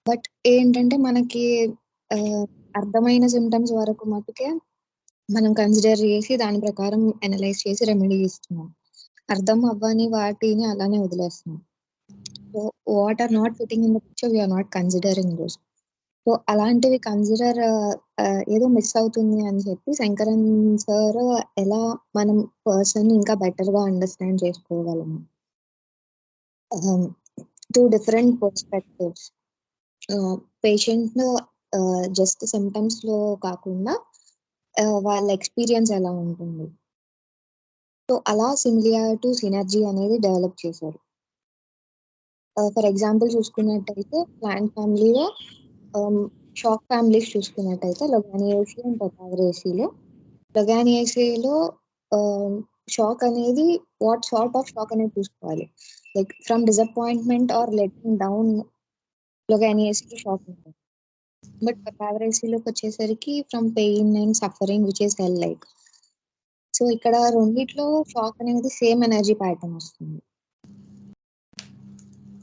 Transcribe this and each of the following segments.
But ఏంటంటే మనకి అర్థమైన సిమ్టమ్స్ వరకు మటుకే మనం కన్సిడర్ చేసి దాని ప్రకారం అనలైజ్ చేసి రెమెడీ ఇస్తున్నాం. అర్థం అవ్వని వాటిని అలానే వదిలేస్తున్నాం. So what are not fitting in the picture we are not considering those. So అలాంటివి కన్సిడర్ ఏదో మిస్ అవుతుంది అని చెప్పి శంకరన్ సార్ ఎలా మనం పర్సన్ ఇంకా బెటర్‌గా అండర్‌స్టాండ్ చేసుకోగలము. 2 డిఫరెంట్ పర్స్పెక్టివ్స్. పేషెంట్‌ను జస్ట్ సిమ్టమ్స్‌లో కాకుండా వాళ్ళ ఎక్స్‌పీరియన్స్ ఎలా ఉంటుంది. సో అలా సిమిలియారిటీ టు సినర్జీ అనేది డెవలప్ చేశారు. ఫర్ ఎగ్జాంపుల్ చూసుకున్నట్టయితే ప్లాంట్ ఫ్యామిలీలో షాక్ ఫ్యామిలీస్ చూసుకున్నట్టయితే లొగానియేసి అండ్ పెటావరేసిలో లొగానియేసిలో షాక్ అనేది వాట్ సార్ట్ ఆఫ్ షాక్ అనేది చూసుకోవాలి. Like from disappointment or letting down లొగానియేసికి షాక్ ఉంటుంది. బట్ పెటావరేసిలోకి వచ్చేసరికి from pain and suffering which is hell like. So ఇక్కడ రెండిట్లో షాక్ అనేది సేమ్ ఎనర్జీ ప్యాటర్న్ వస్తుంది.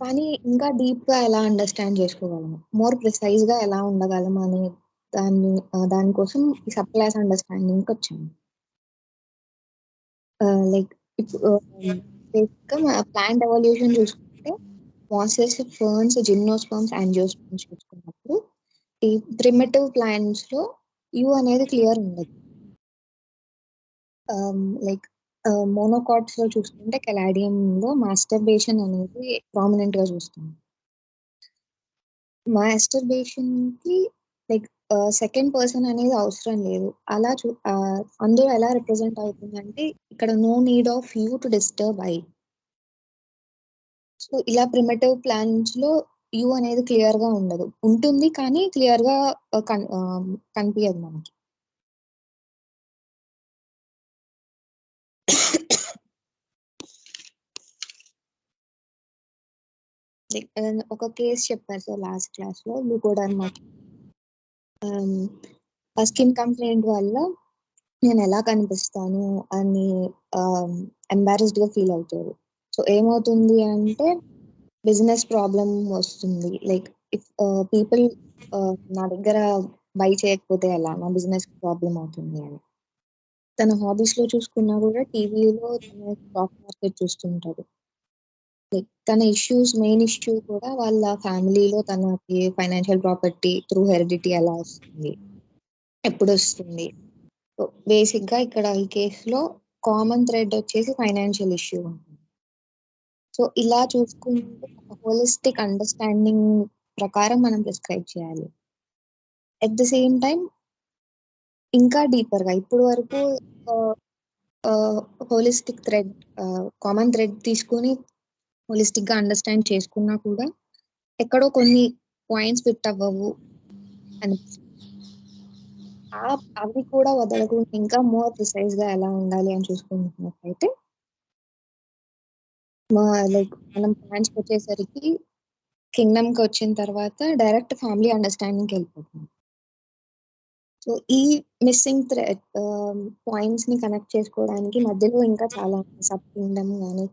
కానీ ఇంకా డీప్‌గా ఎలా అండర్‌స్టాండ్ చేసుకోగలము, మోర్ ప్రిసైజ్‌గా ఎలా ఉండగలం అనే దానికోసం ఈ సబ్ క్లాస్ అండర్‌స్టాండింగ్‌కి వచ్చాము. లైక్ ఇప్పుడు బేసిక్‌గా ప్లాంట్ ఎవల్యూషన్ చూసుకుంటే మాసెస్, ఫర్న్స్, జిమ్నోస్పర్మ్స్, యాంజియోస్పర్మ్స్ చూసుకున్నప్పుడు ఈ ప్రిమిటివ్ ప్లాంట్స్‌లో యూ అనేది క్లియర్ ఉండదు. లైక్ మోనోకాట్స్‌లో చూసుకుంటే కెలాడియంలో మాస్టర్బేషన్ అనేది ప్రామినెంట్‌గా చూస్తాం. మాస్టర్బేషన్‌కి లైక్ సెకండ్ పర్సన్ అనేది అవసరం లేదు. అలా అందులో ఎలా రిప్రజెంట్ అవుతుందంటే ఇక్కడ no need of you to disturb I. So ఇలా ప్రిమిటివ్ ప్లాంట్స్‌లో యూ అనేది క్లియర్‌గా ఉండదు. ఉంటుంది కానీ క్లియర్‌గా కనిపియదు మనకి. లైక్ ఒక కేస్ చెప్పారు సార్ లాస్ట్ క్లాస్‌లో ల్యూకోడర్మాకి. ఆ స్కిన్ కంప్లైంట్ వల్ల నేను ఎలా కనిపిస్తాను అని ఎంబారస్డ్‌గా ఫీల్ అవుతారు. సో ఏమవుతుంది అంటే బిజినెస్ ప్రాబ్లమ్ వస్తుంది. లైక్ ఇఫ్ పీపుల్ నా దగ్గర బై చేయకపోతే ఎలా? నా బిజినెస్ ప్రాబ్లమ్ అవుతుంది అని. తన హాబీస్‌లో చూసుకున్నా కూడా టీవీలో తన స్టాక్ మార్కెట్ చూస్తుంటాడు. లైక్ తన మెయిన్ ఇష్యూ కూడా వాళ్ళ ఫ్యామిలీలో తనకి ఫైనాన్షియల్ ప్రాపర్టీ త్రూ హెరిడిటీ ఎలా వస్తుంది? ఎప్పుడొస్తుంది? సో బేసిక్‌గా ఇక్కడ ఈ కేస్‌లో కామన్ థ్రెడ్ వచ్చేసి ఫైనాన్షియల్ ఇష్యూ ఉంటుంది. సో ఇలా చూసుకుంటే ఒక హోలిస్టిక్ అండర్‌స్టాండింగ్ ప్రకారం మనం ప్రిస్క్రైబ్ చేయాలి. ఎట్ ది సేమ్ టైమ్ ఇంకా డీపర్‌గా ఇప్పటి వరకు హోలిస్టిక్ థ్రెడ్ కామన్ థ్రెడ్ తీసుకొని హోలిస్టిక్‌గా అండర్‌స్టాండ్ చేసుకున్నా కూడా ఎక్కడో కొన్ని పాయింట్స్ ఫిట్ అవ్వవు అనిపిస్తుంది. అవి కూడా వదలకుండా ఇంకా మోర్ ప్రిసైజ్‌గా ఎలా ఉండాలి అని చూసుకుంటున్నట్టయితే లైక్ మనం ప్లాంట్స్‌కొచ్చేసరికి కింగ్డమ్‌కొచ్చిన తర్వాత డైరెక్ట్ ఫ్యామిలీ అండర్‌స్టాండింగ్‌కి వెళ్ళిపోతాం. సో ఈ మిస్సింగ్ పాయింట్స్‌ని కనెక్ట్ చేసుకోవడానికి మధ్యలో ఇంకా చాలా సబ్ కింగ్డమ్ గాని,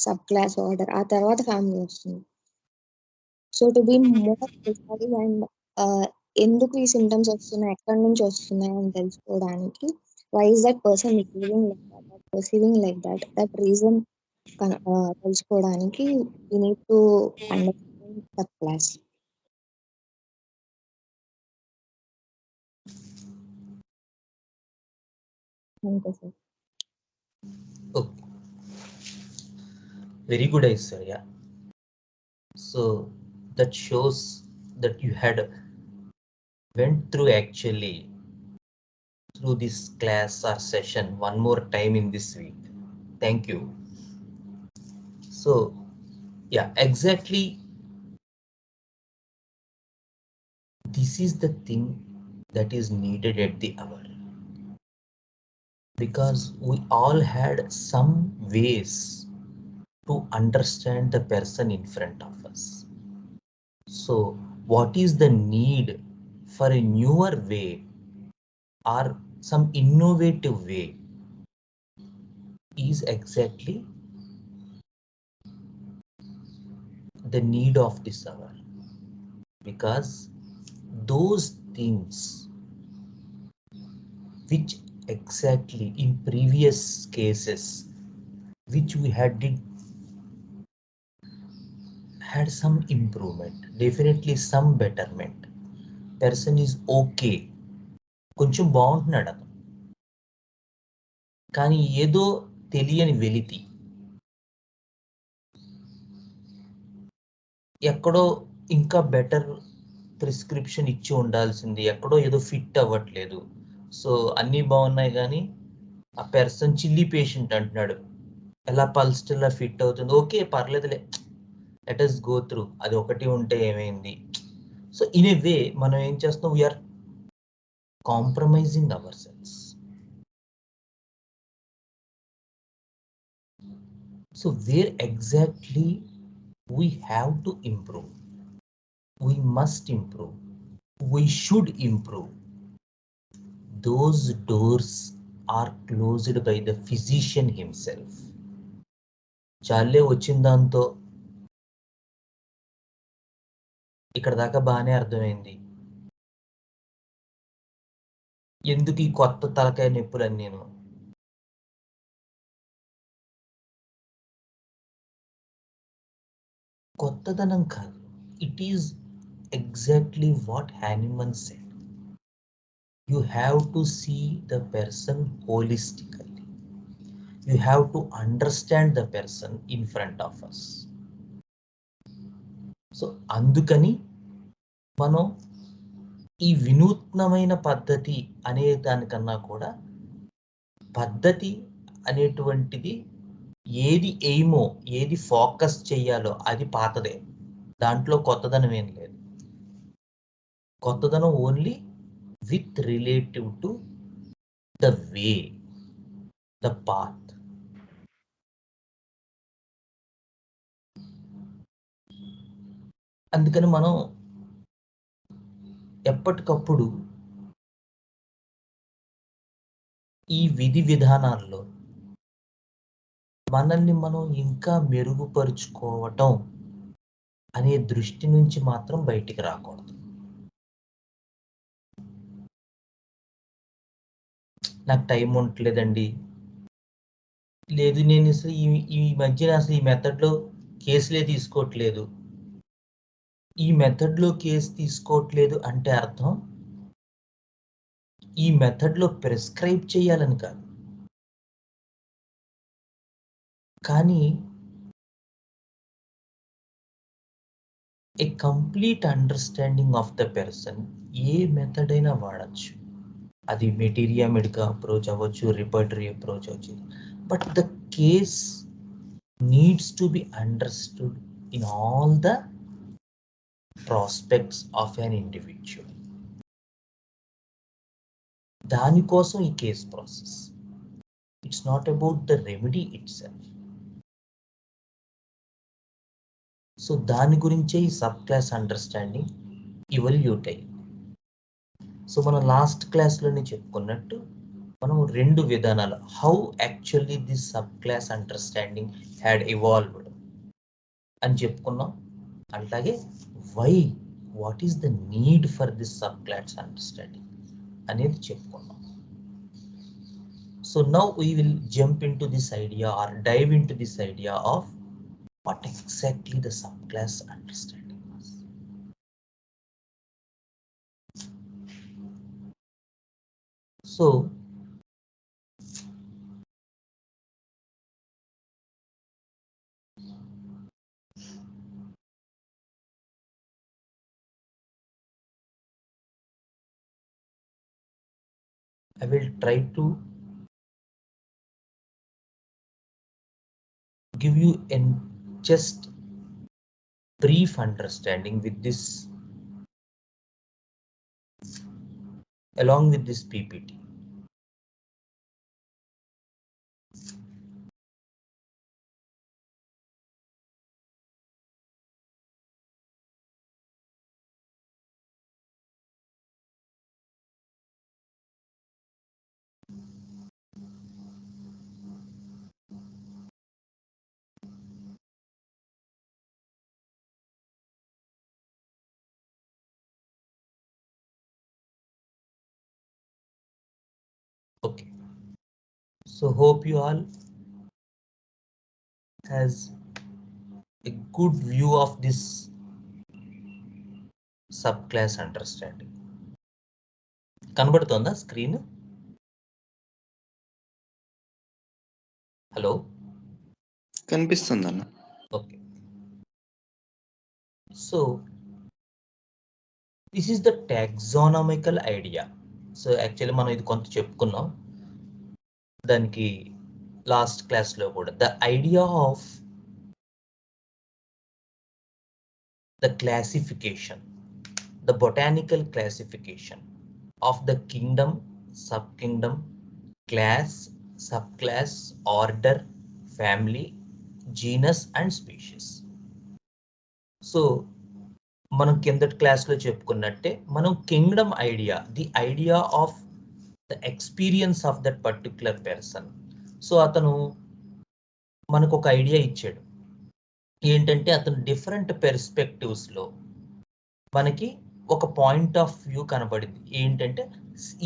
సబ్ క్లాస్ ఆర్డర్ ఆ తర్వాత ఫ్యామిలీ వస్తుంది. So to be more precise and ఎందుకు ఈ సింప్టమ్స్ వస్తున్నాయి, ఎక్కడి నుంచి వస్తున్నాయి అని తెలుసుకోవడానికి why is that person behaving like that, perceiving like that, that reason తెలుసుకోవడానికి we need to understand sub class. అంతే sir. Okay. Very good answer, yeah. So that shows that you had went through actually through this class or session one more time in this week. Thank you. So yeah, exactly this is the thing that is needed at the hour, because we all had some ways to understand the person in front of us. So what is the need for a newer way or some innovative way is exactly the need of this hour. because those things which exactly in previous cases which we had some improvement, definitely some betterment. Person is okay, కొంచెం బాగుంటున్నాడు అతను, కానీ ఏదో తెలియని వెలితి ఎక్కడో ఇంకా better prescription ఇచ్చి ఉండాల్సింది, ఎక్కడో ఏదో ఫిట్ అవ్వట్లేదు. సో అన్నీ బాగున్నాయి కానీ ఆ పర్సన్ చిల్లీ పేషెంట్ అంటున్నాడు, ఎలా పల్స్టిల్లా ఫిట్ అవుతుంది, ఓకే పర్లేదులే, లెట్ us గో త్రూ, అది ఒకటి ఉంటే ఏమైంది. సో ఇన్ ఏ వే మనం ఏం చేస్తాం, we are compromising our cells. So where exactly we have to improve, we must improve, we should improve, those doors are closed by the physician himself. చాలే వచ్చిన దాంతో ఇక్కడ దాకా బాగానే అర్థమైంది, ఎందుకు ఈ కొత్త తలకాయ నొప్పులని, నేను కొత్తదనం కాదు, it is exactly what Hahnemann said. You have to see the person holistically. You have to understand the person in front of us. So అందుకని మనం ఈ వినూత్నమైన పద్ధతి అనే దానికన్నా కూడా పద్ధతి అనేటువంటిది ఏది ఎయిమో, ఏది ఫోకస్ చెయ్యాలో అది పాతదే, దాంట్లో కొత్తదనం ఏం లేదు. కొత్తదనం only with relative to the way, the path. అందుకని మనం ఎప్పటికప్పుడు ఈ విధి విధానాల్లో మనల్ని మనం ఇంకా మెరుగుపరుచుకోవటం అనే దృష్టి నుంచి మాత్రం బయటికి రాకూడదు. నాకు టైం ఉండట్లేదండి, లేదు నేను అసలు ఈ మధ్యన అసలు ఈ మెథడ్లో కేసులే తీసుకోవట్లేదు, ఈ మెథడ్లో కేసు తీసుకోవట్లేదు అంటే అర్థం ఈ మెథడ్లో ప్రిస్క్రైబ్ చేయాలని కాదు, కానీ ఏ complete understanding of the person. A method అయినా వాడచ్చు, అది మెటీరియా మెడికా అప్రోచ్ అవ్వచ్చు, రిపర్టరీ అప్రోచ్ అవ్వచ్చు, but the case needs to be understood in all the prospects of an individual. దానికోసం ఈ case process, it's not about the remedy it self. So దాని గురించే ఈ సబ్ క్లాస్ అండర్స్టాండింగ్ ఇవల్యూట్ అయ్యింది. So మనం last క్లాస్లోనే చెప్పుకున్నట్టు మనం రెండు విధానాలు, how actually this sub class understanding had evolved అని చెప్పుకున్నాం, అలాగే why, what is the need for this sub class understanding అనేది చెప్పుకున్నాం. So now we will jump into this idea or dive into this idea of what exactly the subclass understanding is. So I will try to give you a just brief understanding with this, along with this PPT. Okay, so hope you all has a good view of this subclass understanding. కనబడుతుందా screen? Hello, కనిపిస్తుందన్న. Okay. So this is the taxonomical idea. So actually మనం ఇది కొంత చెప్పుకున్నాం దానికి last క్లాస్లో కూడా. The idea of the classification, the botanical classification of the kingdom, subkingdom, class, subclass, order, family, genus and species. So మనం కిందటి క్లాస్లో చెప్పుకున్నట్టే మనం Kingdom idea, the idea of the experience of that particular person. So అతను మనకు ఒక idea ఇచ్చాడు ఏంటంటే అతను డిఫరెంట్ పెర్స్పెక్టివ్స్లో మనకి ఒక పాయింట్ ఆఫ్ వ్యూ కనబడింది. ఏంటంటే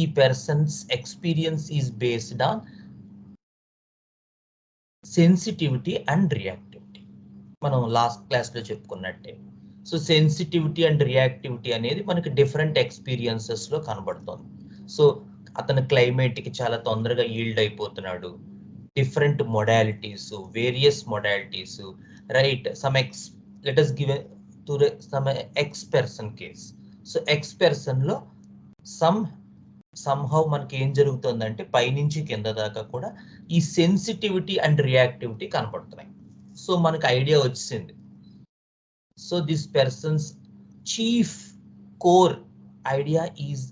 ఈ persons experience is based on sensitivity and reactivity. మనం లాస్ట్ క్లాస్లో చెప్పుకున్నట్టే. సో సెన్సిటివిటీ అండ్ రియాక్టివిటీ అనేది మనకి డిఫరెంట్ ఎక్స్పీరియన్సెస్లో కనబడుతుంది. సో అతను క్లైమేట్కి చాలా తొందరగా ఈల్డ్ అయిపోతున్నాడు, different modalities, various modalities, right? Let us give some ex person case. So ex పర్సన్లో somehow మనకి ఏం జరుగుతుందంటే పైనుంచి కింద దాకా కూడా ఈ సెన్సిటివిటీ అండ్ రియాక్టివిటీ కనబడుతున్నాయి. సో మనకి ఐడియా వచ్చింది. So this person's chief core idea is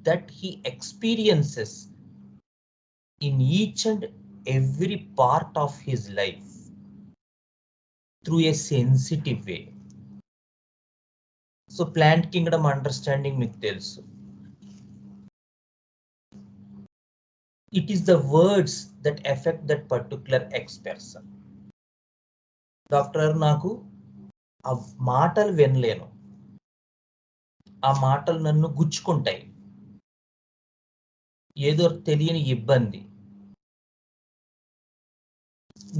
that he experiences in each and every part of his life through a sensitive way. So plant kingdom understanding మీకు తెలుసు. It is the words that affect that particular ex person. Doctor నాకు ఆ మాటలు వినలేను, ఆ మాటలు నన్ను గుచ్చుకుంటాయి, ఏదో తెలియని ఇబ్బంది,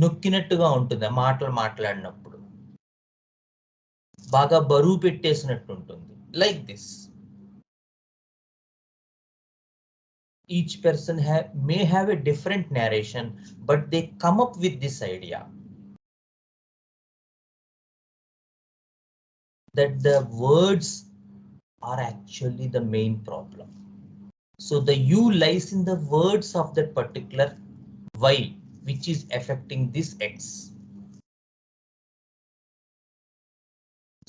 నొక్కినట్టుగా ఉంటుంది ఆ మాటలు మాట్లాడినప్పుడు, బాగా బరువు పెట్టేసినట్టు ఉంటుంది. Like this each person may have a different narration, but they come up with this idea that the words are actually the main problem. So the you lies in the words of that particular y which is affecting this x.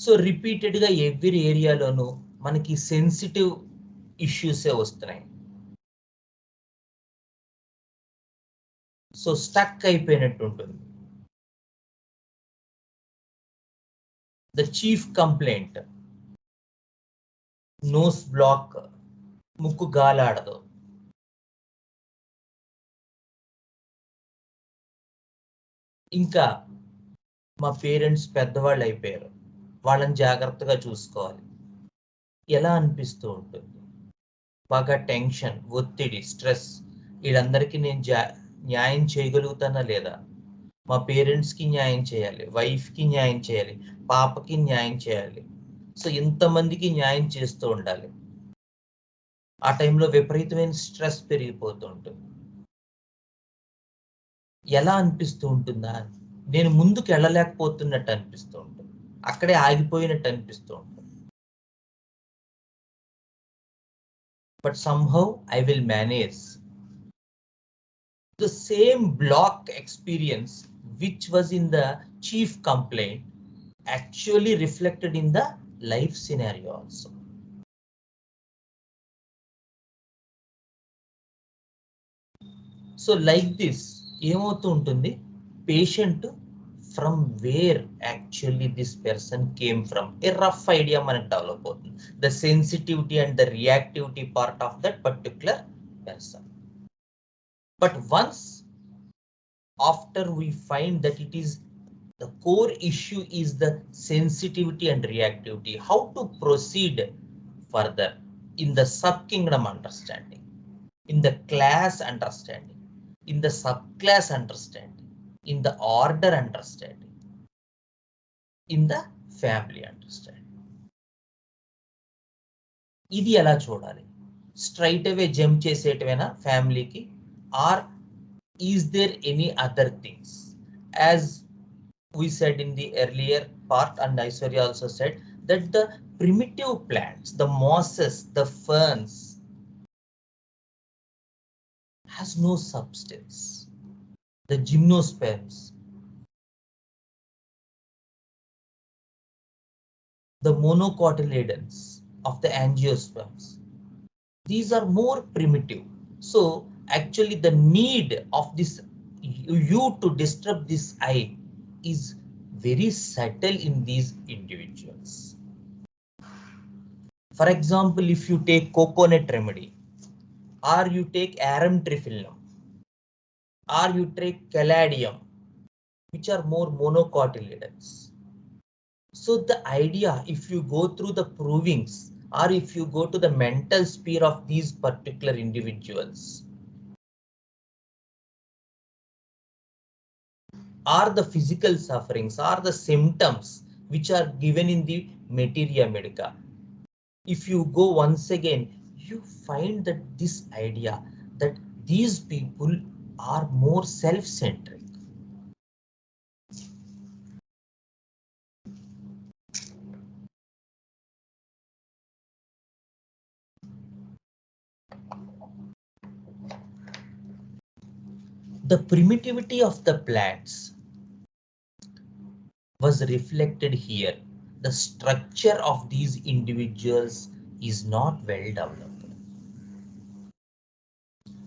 So రిపీటెడ్గా every ఏరియాలోనూ మనకి sensitive ఇష్యూసే వస్తున్నాయి. So stuck అయిపోయినట్టు ఉంటుంది. The chief complaint nose block, ముక్కు గాలాడదు, ఇంకా మా పేరెంట్స్ పెద్దవాళ్ళు అయిపోయారు, వాళ్ళని జాగ్రత్తగా చూసుకోవాలి, ఎలా అనిపిస్తూ ఉంటుంది. బాగా టెన్షన్, ఒత్తిడి, స్ట్రెస్, వీళ్ళందరికీ నేను న్యాయం చేయగలుగుతానా లేదా, మా పేరెంట్స్కి న్యాయం చేయాలి, వైఫ్కి న్యాయం చేయాలి, పాపకి న్యాయం చేయాలి. సో ఇంతమందికి న్యాయం చేస్తూ ఉండాలి. ఆ టైంలో విపరీతమైన స్ట్రెస్ పెరిగిపోతూ ఉంటుంది. ఎలా అనిపిస్తూ ఉంటుందా, నేను ముందుకు వెళ్ళలేకపోతున్నట్టు అనిపిస్తూ ఉంటుంది, అక్కడే ఆగిపోయినట్టు అనిపిస్తూ ఉంటుంది. But somehow I will manage. The same block experience which was in the chief complaint actually reflected in the life scenario also. So like this ఏమవుతూ ఉంటుంది, patient from where actually this person came from A rough idea మనకు develop అవుతుంది. The sensitivity and the reactivity part of that particular person. But once after we find that it is the core issue is the sensitivity and reactivity, how to proceed further in the sub kingdom understanding. in the class understanding, in the subclass understanding, in the order understanding, in the family understanding. ఇది ఎలా చూడాలి? Straight అవే jump చేసేటవేనా ఫ్యామిలీకి, or is there any other things? As we said in the earlier part, and Aishwarya also said, that the primitive plants, the mosses, the ferns, has no substance. The gymnosperms, the monocotyledons of the angiosperms, these are more primitive. So actually the need of this you to disturb this eye is very subtle in these individuals. For example, if you take coconut remedy, or you take arum triphyllum, or you take caladium, which are more monocotyledons. So the idea, if you go through the provings, or if you go to the mental sphere of these particular individuals, are the physical sufferings, are the symptoms which are given in the materia medica. If you go once again, you find that this idea that these people are more self-centric. The primitivity of the plants was reflected here. The structure of these individuals is not well developed.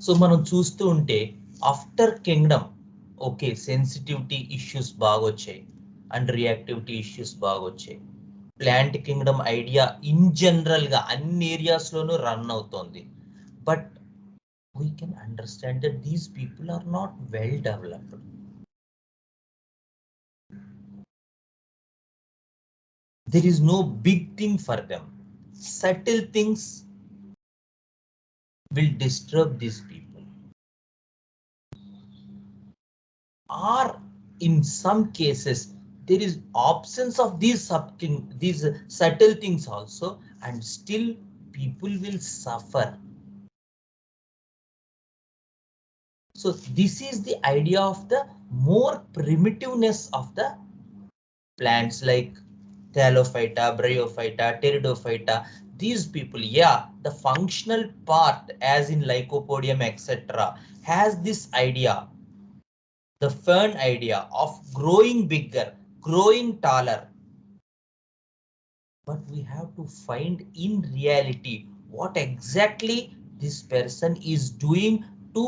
So మనం చూస్తూ ఉంటే after Kingdom okay sensitivity issues బాగా వచ్చాయి and reactivity issues బాగా వచ్చాయి. Plant Kingdom idea in general గా అన్ని areas లోనూ రన్ అవుతోంది. But we can understand that these people are not well developed. There is no big thing for them. Subtle things will disturb these people. Or in some cases, there is absence of these subtle things also, and still people will suffer. So this is the idea of the more primitiveness of the plants like Thallophyta, Bryophyta, Pteridophyta. These people, yeah, the functional part as in Lycopodium, etc., has this idea, the fern idea of growing bigger, growing taller. But we have to find in reality what exactly this person is doing to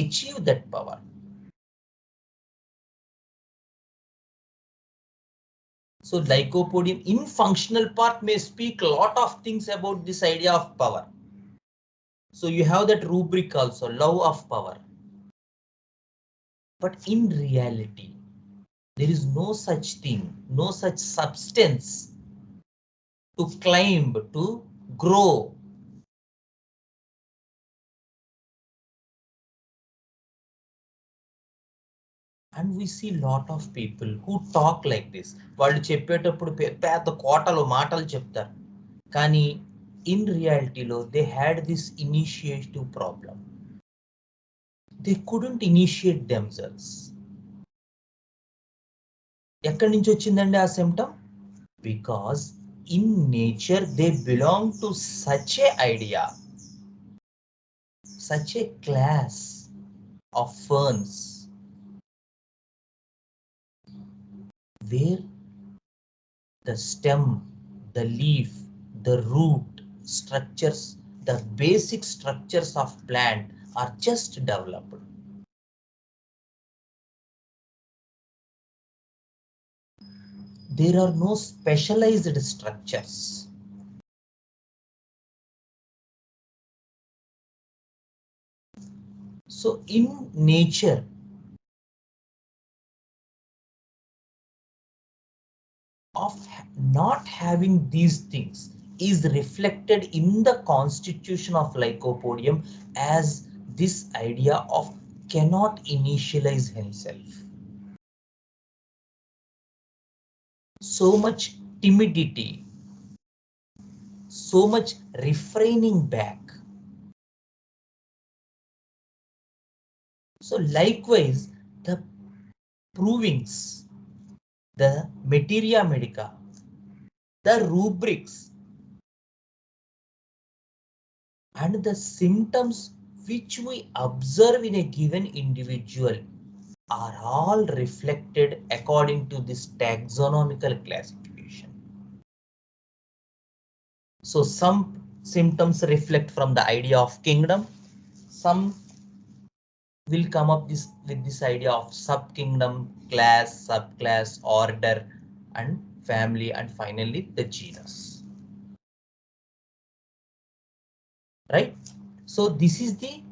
achieve that power. So Lycopodium in functional part may speak a lot of things about this idea of power. So you have that rubric also, love of power. But in reality, there is no such thing, no such substance to climb, to grow. And we see lot of people who talk like this. వాళ్ళు చెప్పేటప్పుడు పెద్ద కోటలు మాటలు చెప్తారు, కానీ in reality లో they had this initiative problem. They couldn't initiate themselves. ఎక్కడి నుంచి వచ్చిందండి ఆ symptom? Because in nature they belong to such a idea, such a class of ferns where the stem, the leaf, the root structures, the basic structures of plant are just developed. There are no specialized structures. So in nature, of not having these things is reflected in the constitution of Lycopodium as this idea of cannot initialize himself. So much timidity, so much refraining back. So likewise, the provings, the materia medica, the rubrics, and the symptoms which we observe in a given individual are all reflected according to this taxonomical classification. So some symptoms reflect from the idea of kingdom, some will come up with this idea of subkingdom, class, subclass, order, and family, and finally the genus. Right? So this is the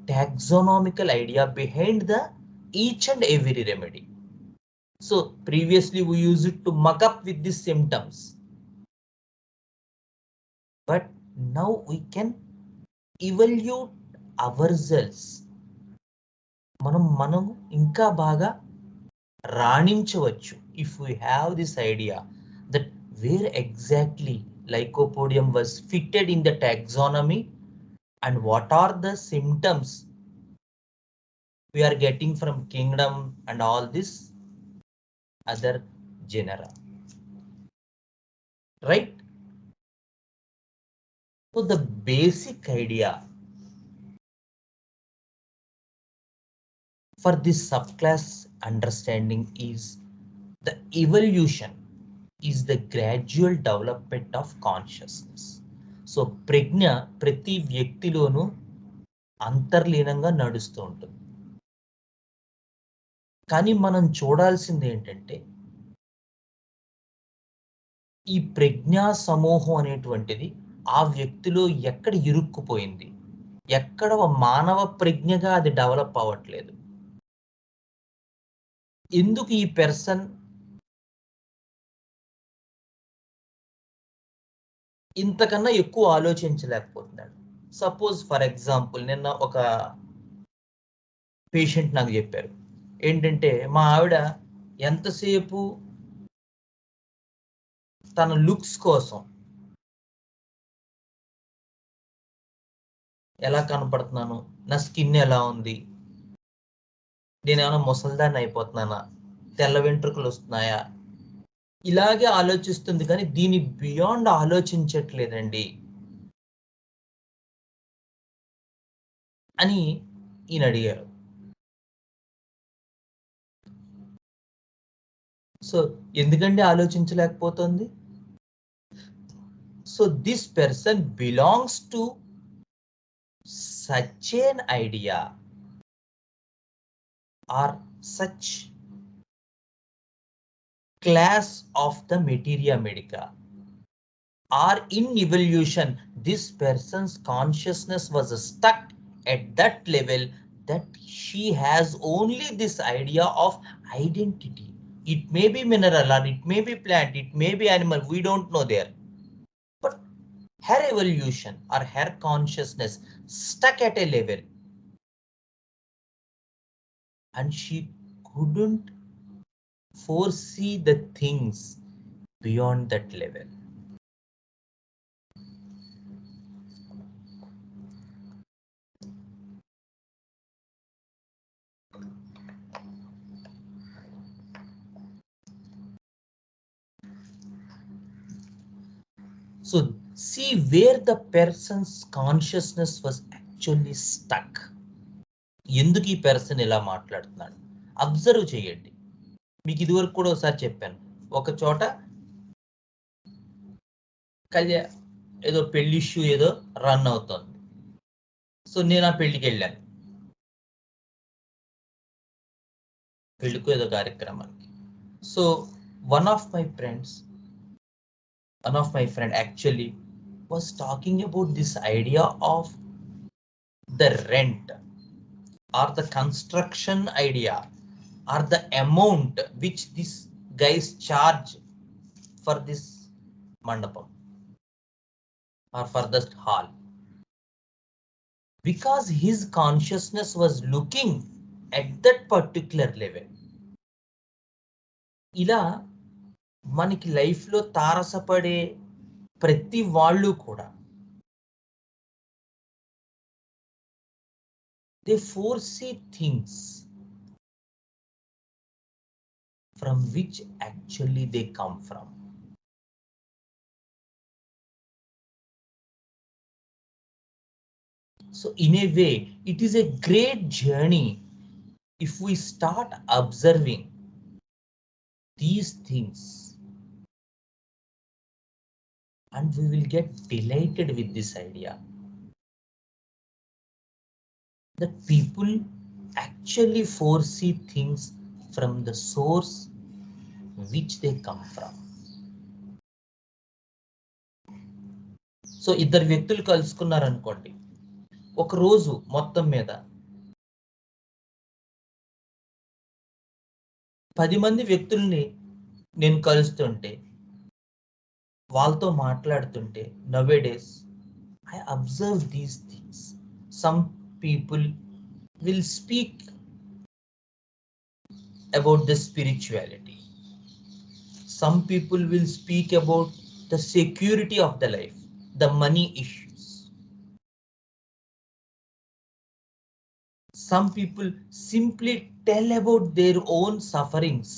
taxonomical idea behind the each and every remedy. So previously we used it to muck up with the symptoms, but now we can evaluate ourselves. మనం ఇంకా బాగా రాణించవచ్చు if we have this idea that where exactly lycopodium was fitted in the taxonomy and what are the symptoms we are getting from kingdom and all this other genera. Right? So the basic idea for this subclass understanding is the evolution is the gradual development of consciousness. So ప్రజ్ఞ ప్రతి వ్యక్తిలోనూ అంతర్లీనంగా నడుస్తూ ఉంటుంది. కానీ మనం చూడాల్సింది ఏంటంటే ఈ ప్రజ్ఞా సమూహం అనేటువంటిది ఆ వ్యక్తిలో ఎక్కడ ఇరుక్కుపోయింది, ఎక్కడ మానవ ప్రజ్ఞగా అది డెవలప్ అవ్వట్లేదు, ఎందుకు ఈ పర్సన్ ఇంతకన్నా ఎక్కువ ఆలోచించలేకపోతున్నాడు. సపోజ్ ఫర్ ఎగ్జాంపుల్ నిన్న ఒక పేషెంట్ నాకు చెప్పారు ఏంటంటే మా ఆవిడ ఎంతసేపు తన లుక్స్ కోసం ఎలా కనపడుతున్నాను, నా స్కిన్ ఎలా ఉంది, నేనేమైనా ముసల్దాన్ని అయిపోతున్నానా, తెల్ల వెంట్రుకలు వస్తున్నాయా, ఇలాగే ఆలోచిస్తుంది కానీ దీని బియాండ్ ఆలోచించట్లేదండి అని ఈయన అడిగారు. సో ఎందుకంటే ఆలోచించలేకపోతుంది? So this person belongs to such an idea or such class of the materia medica, or in evolution this person's consciousness was stuck at that level that she has only this idea of identity. It may be mineral or it may be plant, it may be animal, we don't know there, but her evolution or her consciousness stuck at a level and she couldn't foresee the things beyond that level. So see where the person's consciousness was actually stuck. ఎందుకు ఈ person ఇలా మాట్లాడుతున్నాడు observe చేయండి. మీకు ఇదివరకు కూడా ఒకసారి చెప్పాను, ఒక చోట ఏదో పెళ్లి ఇష్యూ ఏదో రన్ అవుతుంది. సో నేను ఆ పెళ్లికి వెళ్ళాను, పెళ్లికి ఏదో కార్యక్రమానికి. So one of my friend actually was talking about this idea of the rent or the construction idea or the amount which these guys charge for this mandapam or for the hall. because his consciousness was looking at that particular level. ఇలా మనకి లైఫ్లో తారసపడే ప్రతి వాళ్ళు కూడా they foresee things from which actually they come from. So in a way, it is a great journey if we start observing these things, and we will get delighted with this idea that people actually foresee things from the source which they come from. So ఇద్దరు వ్యక్తులు కలుసుకున్నారనుకోండి, ఒక రోజు మొత్తం మీద 10 మంది వ్యక్తుల్ని నేను కలుస్తుంటే, వాళ్ళతో మాట్లాడుతుంటే, nowadays I observe these things. Some people will speak about the spirituality. Some people will speak about the security of the life, the money issues. Some people simply tell about their own sufferings.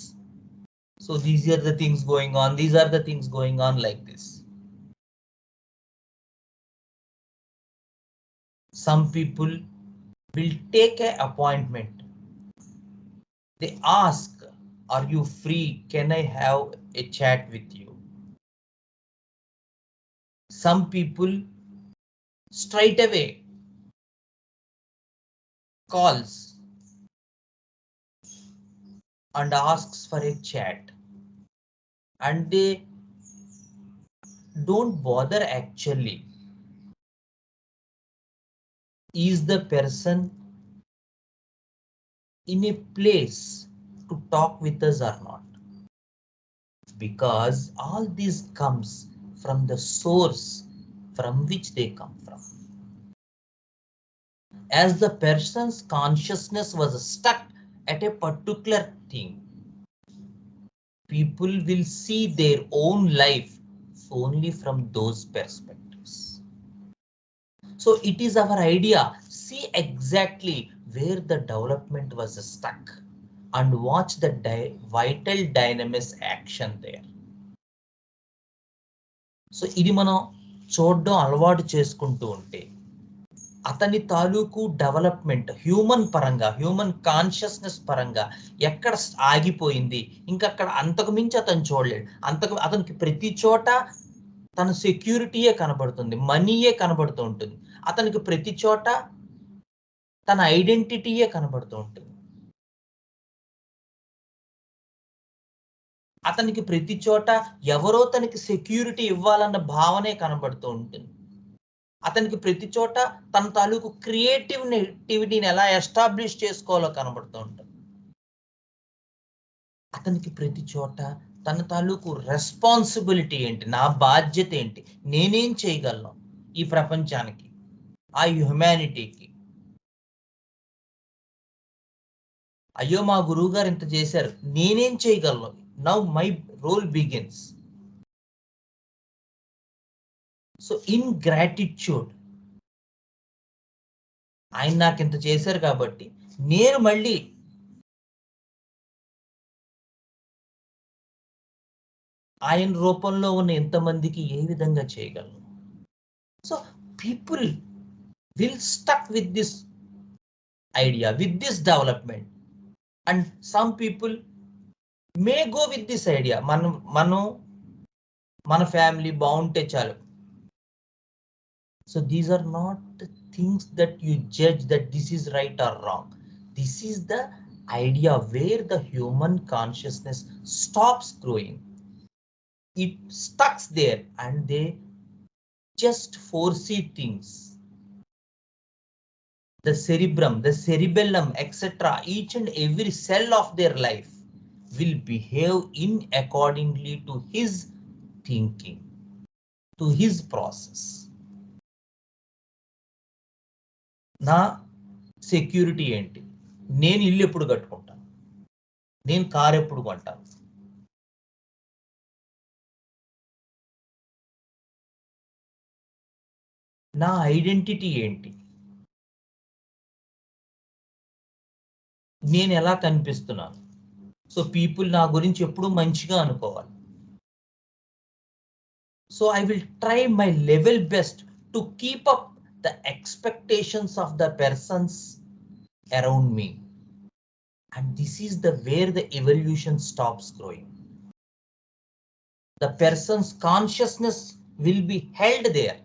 So these are the things going on, these are the things going on like this. Some people will take an appointment. They ask, are you free? Can I have a chat with you? Some people straight away calls and asks for a chat, and they don't bother actually is the person in a place to talk with us or not, because all this comes from the source from which they come from. As the person's consciousness was stuck at a particular thing, people will see their own life only from those perspectives. So it is our idea, see exactly where the development was stuck and watch the vital dynamics action there. So ఇది మనం చూడడం అలవాటు చేసుకుంటూ ఉంటే, అతని తాలూకు development human పరంగా, human consciousness పరంగా ఎక్కడ ఆగిపోయింది, ఇంకక్కడ అంతకు మించి అతను చూడలేడు. అతనికి ప్రతి చోట తన సెక్యూరిటీయే కనబడుతుంది, మనీయే కనబడుతూ ఉంటుంది. అతనికి ప్రతి చోట తన ఐడెంటిటీయే కనబడుతూ ఉంటుంది. అతనికి ప్రతి చోట ఎవరో తనకి సెక్యూరిటీ ఇవ్వాలన్న భావనే కనబడుతూ ఉంటుంది. అతనికి ప్రతి చోట తన తాలూకు క్రియేటివిటీని ఎలా ఎస్టాబ్లిష్ చేసుకోవాలో కనబడుతూ ఉంటుంది. అతనికి ప్రతి చోట తన తాలూకు రెస్పాన్సిబిలిటీ ఏంటి, నా బాధ్యత ఏంటి, నేనేం చేయగలను ఈ ప్రపంచానికి, ఆ హ్యుమానిటీకి. అయ్యో మా గురువు గారు ఇంత చేశారు, నేనేం చేయగలను, now my role begins. So in gratitude, ఆయన నాకు ఇంత చేశారు కాబట్టి నేను మళ్ళీ ఆయన రూపంలో ఉన్న ఎంతమందికి ఏ విధంగా చేయగలను. So people will stuck with this idea, with this development, and some people may go with this idea, మన ఫ్యామిలీ బాగుంటే చాలు. So these are not the things that you judge that this is right or wrong. This is the idea where the human consciousness stops growing. It stucks there and they just foresee things. The cerebrum, the cerebellum, etc., each and every cell of their life will behave in accordingly to his thinking, to his process. నా security ఏంటి, నేను ఇల్లు ఎప్పుడు కట్టుకుంటాను, నేను car ఎప్పుడు కొంటాను, నా identity ఏంటి, నేను ఎలా కనిపిస్తున్నాను. సో పీపుల్ నా గురించి ఎప్పుడు మంచిగా అనుకోవాలి. So I will try my level best to keep up the expectations of the persons around me. And this is the where the evolution stops growing. The person's consciousness will be held there.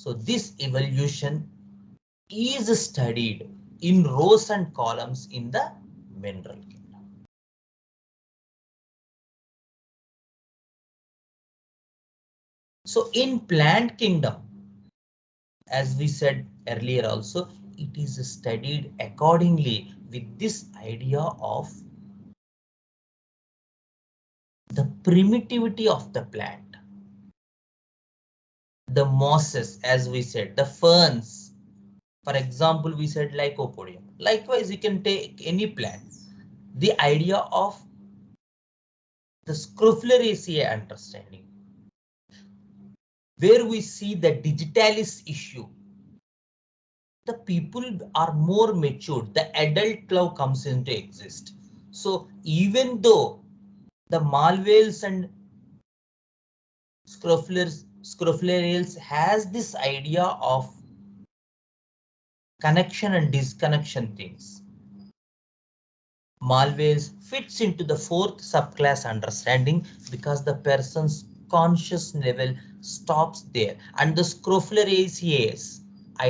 So this evolution is studied in rows and columns in the mineral kingdom. So in plant kingdom, as we said earlier also, it is studied accordingly with this idea of the primitivity of the plant. The mosses, as we said, the ferns. For example, we said lycopodium. Likewise, you can take any plant. The idea of the Scrofulariaceae understanding, where we see the digitalis issue. The people are more matured. The adult love comes into exist. So even though the malwhales and scrofularials has this idea of connection and disconnection things, malwhales fits into the fourth subclass understanding because the person's conscious level stops there, and the Scrofulariaceae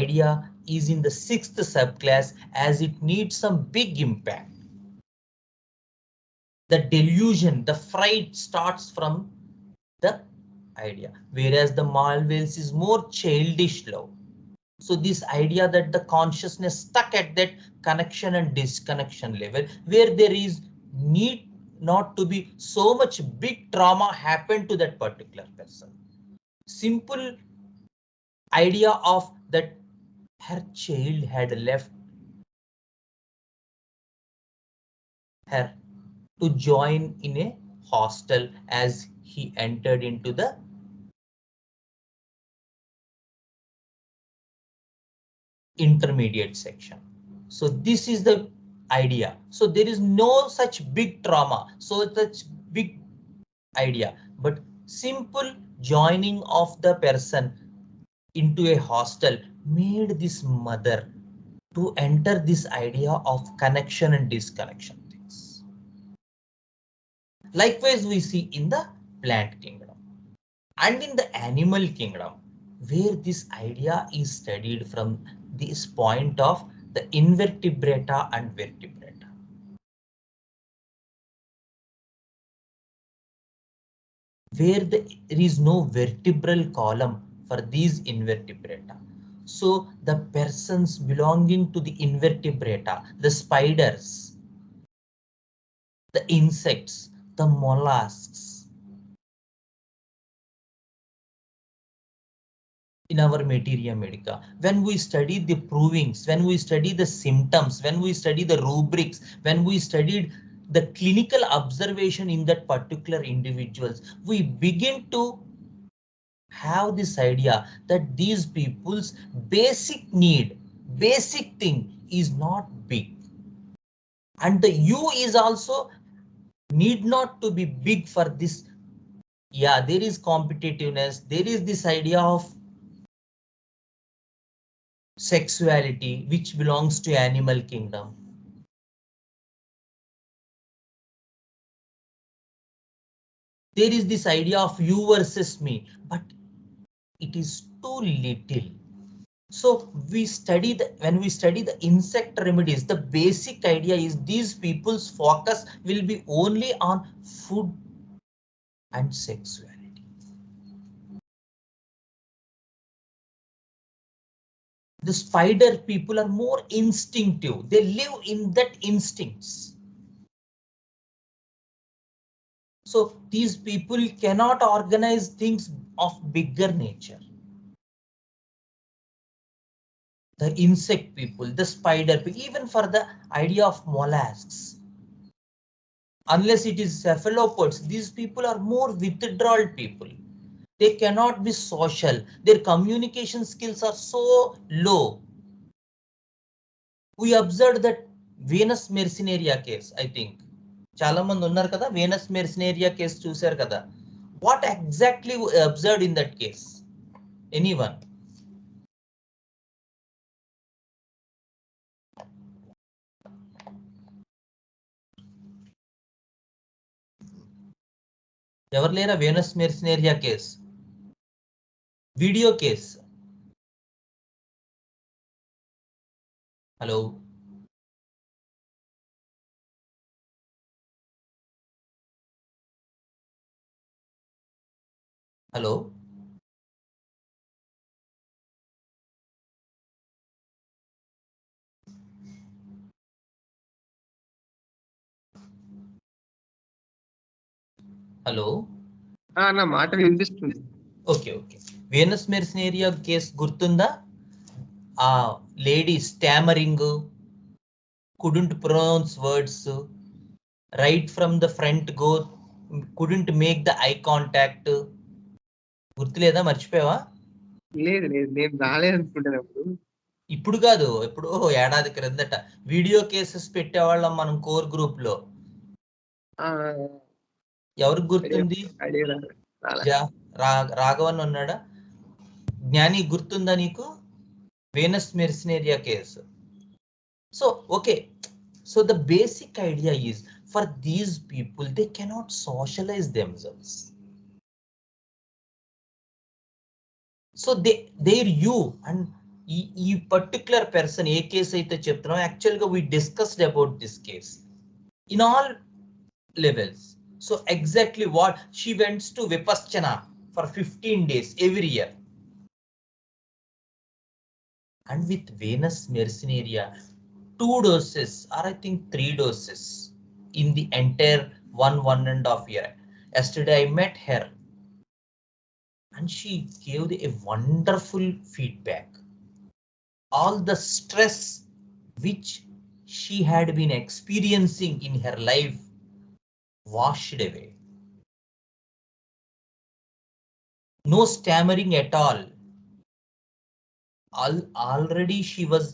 idea is in the sixth subclass as it needs some big impact. The delusion, the fright starts from the idea, whereas the malwhales is more childish love. So this idea that the consciousness stuck at that connection and disconnection level, where there is need not to be so much big trauma happened to that particular person. Simple idea of that her child had left her to join in a hostel as he entered into the intermediate section. So this is the idea. So there is no such big trauma, so such big idea, but simple joining of the person into a hostel made this mother to enter this idea of connection and disconnection things. Likewise, we see in the plant kingdom and in the animal kingdom, where this idea is studied from this point of the invertebrata and vertebrata. Where there is no vertebral column for these invertebrata. So the persons belonging to the invertebrata, the spiders, the insects, the mollusks, in our materia medica, when we study the provings, when we study the symptoms, when we study the rubrics, when we studied the clinical observation in that particular individuals, we begin to have this idea that these people's basic need, basic thing is not big, and the u is also need not to be big for this. Yeah, there is competitiveness, there is this idea of sexuality which belongs to animal kingdom. There is this idea of you versus me, but it is too little. So we study when we study the insect remedies, the basic idea is these people's focus will be only on food and sexuality. The spider people are more instinctive, they live in that instincts. So these people cannot organize things of bigger nature. the insect people, the spider people, even for the idea of mollusks. Unless it is cephalopods, these people are more withdrawal people. They cannot be social. Their communication skills are so low. We observed that Venus Mercenaria case, I think. Chala mandi unnar kada, Venus Mercenaria case chusaru kada. What exactly we observed in that case? Anyone? ఎవరు లేరా Venus Mercenaria case? Video case. Hello. Hello. Hello. నా మాట వినిపిస్తుంది. Okay okay. Venus Mercenaria case గుర్తుందా? ఆ lady stammering, couldn't pronounce words, right from the front go, couldn't make the eye contact. గుర్తులేదా? మర్చిపోయావా? లేదు లేదు, నేను రాలేదు అనుకుంటాను అప్పుడు. ఇప్పుడు కాదు, ఎప్పుడు ఏడాది క్రిందట వీడియో కేసెస్ పెట్టేవాళ్ళం మనం కోర్ గ్రూప్ లో. ఎవరికి గుర్తుంది? రాఘవన్ ఉన్నాడా? జ్ఞాని గుర్తుందా నీకు Venus Mercenaria case? So okay, so the basic idea is for these people they cannot socialize themselves. So they're you and ఈ పర్టికులర్ పర్సన్ ఏ కేసు అయితే చెప్తున్నాం, యాక్చువల్ గా we discussed about this case in all levels. So exactly what she went to Vipassana for 15 days every year. And with Venus Mercenaria, 2 doses or I think 3 doses in the entire 1.5 year. Yesterday I met her and she gave a wonderful feedback. All the stress which she had been experiencing in her life washed away. No stammering at all. Already she was